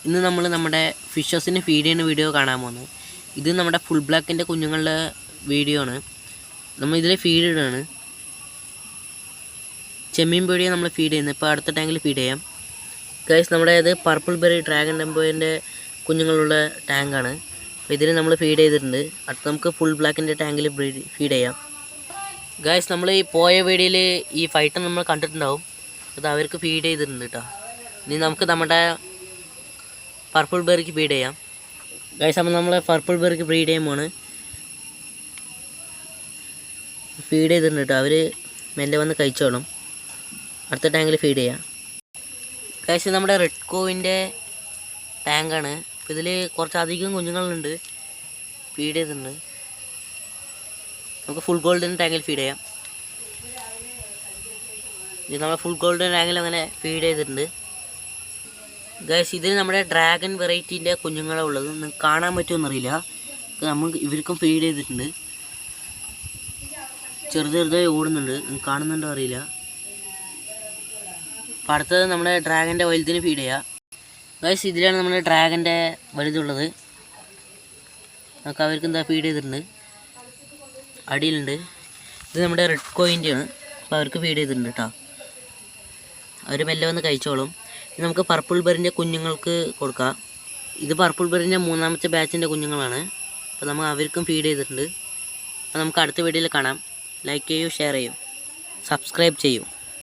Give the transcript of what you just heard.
ഇന്ന് നമ്മൾ നമ്മുടെ ഫിഷസിന് ഫീഡ് ചെയ്യുന്ന വീഡിയോ കാണാൻ പോകുന്നത്. ഇത് നമ്മുടെ ഫുൾ ബ്ലാക്കിൻ്റെ കുഞ്ഞുങ്ങളുടെ വീഡിയോ ആണ്. നമ്മൾ ഇതിൽ ഫീഡ് ഇടുകയാണ്. ചെമ്മീൻ പേടിയാണ് നമ്മൾ ഫീഡ് ചെയ്യുന്നത്. ഇപ്പോൾ അടുത്ത ടാങ്കിൽ ഫീഡ് ചെയ്യാം. ഗൈസ്, നമ്മുടെ ഇത് പർപ്പിൾ ബെറി ഡ്രാഗൺ ടെമ്പോയിൻ്റെ കുഞ്ഞുങ്ങളുള്ള ടാങ്കാണ്. അപ്പോൾ ഇതിൽ നമ്മൾ ഫീഡ് ചെയ്തിട്ടുണ്ട്. അടുത്ത് നമുക്ക് ഫുൾ ബ്ലാക്കിൻ്റെ ടാങ്കിൽ ഫീഡ് ചെയ്യാം. ഗൈസ്, നമ്മൾ ഈ പോയ വീഡിയോയിൽ ഈ ഫൈറ്റർ നമ്മൾ കണ്ടിട്ടുണ്ടാവും. അത് അവർക്ക് ഫീഡ് ചെയ്തിട്ടുണ്ട് കേട്ടോ. ഇനി നമുക്ക് നമ്മുടെ പർപ്പിൾ ബെറിക്ക് ഫീഡ് ചെയ്യാം. ഗൈസ്, അപ്പോൾ നമ്മൾ പർപ്പിൾ ബെറിക്ക് ഫീഡ് ചെയ്യുമ്പോൾ ഫീഡ് ചെയ്തിട്ടുണ്ട് കേട്ടോ. അവർ മെല്ലെ വന്ന് കഴിച്ചോളും. അടുത്ത ടാങ്കിൽ ഫീഡ് ചെയ്യാം. ഗൈസ്, നമ്മുടെ റെഡ് കോവിൻ്റെ ടാങ്കാണ്. അപ്പോൾ ഇതിൽ കുറച്ചധികം കുഞ്ഞുങ്ങളുണ്ട്. ഫീഡ് ചെയ്തിട്ടുണ്ട്. നമുക്ക് ഫുൾ ഗോൾഡൻ ടാങ്കിൽ ഫീഡ് ചെയ്യാം. ഇത് നമ്മൾ ഫുൾ ഗോൾഡൻ ടാങ്കിൽ അങ്ങനെ ഫീഡ് ചെയ്തിട്ടുണ്ട്. ഗൈസ്, ഇതിൽ നമ്മുടെ ഡ്രാഗൺ വെറൈറ്റീൻ്റെ കുഞ്ഞുങ്ങളാണ് ഉള്ളത്. നിങ്ങൾക്ക് കാണാൻ പറ്റുമെന്നറിയില്ല. നമ്മൾ ഇവർക്കും ഫീഡ് ചെയ്തിട്ടുണ്ട്. ചെറുതായി ഓടുന്നുണ്ട്. നിങ്ങൾക്ക് കാണുന്നുണ്ടോ അറിയില്ല. അപ്പോൾ അടുത്തത് നമ്മുടെ ഡ്രാഗൻ്റെ വലുതിന് ഫീഡ് ചെയ്യുക. ഗൈസ്, ഇതിലാണ് നമ്മുടെ ഡ്രാഗൻ്റെ വലുതുള്ളത്. നമുക്ക് അവർക്ക് എന്താ ഫീഡ് ചെയ്തിട്ടുണ്ട്. അടിയിലുണ്ട്. ഇത് നമ്മുടെ റെഡ് കോയിൻ്റെയാണ്. അപ്പോൾ അവർക്ക് ഫീഡ് ചെയ്തിട്ടുണ്ട് കേട്ടോ. അവർ മെല്ലെ വന്ന് കഴിച്ചോളും. ഇത് നമുക്ക് പർപ്പിൾ ബെറിൻ്റെ കുഞ്ഞുങ്ങൾക്ക് കൊടുക്കാം. ഇത് പർപ്പിൾ ബെറിൻ്റെ മൂന്നാമത്തെ ബാച്ചിൻ്റെ കുഞ്ഞുങ്ങളാണ്. അപ്പോൾ നമ്മൾ അവർക്കും ഫീഡ് ചെയ്തിട്ടുണ്ട്. അപ്പോൾ നമുക്ക് അടുത്ത വീഡിയോയിൽ കാണാം. ലൈക്ക് ചെയ്യൂ, ഷെയർ ചെയ്യൂ, സബ്സ്ക്രൈബ് ചെയ്യൂ.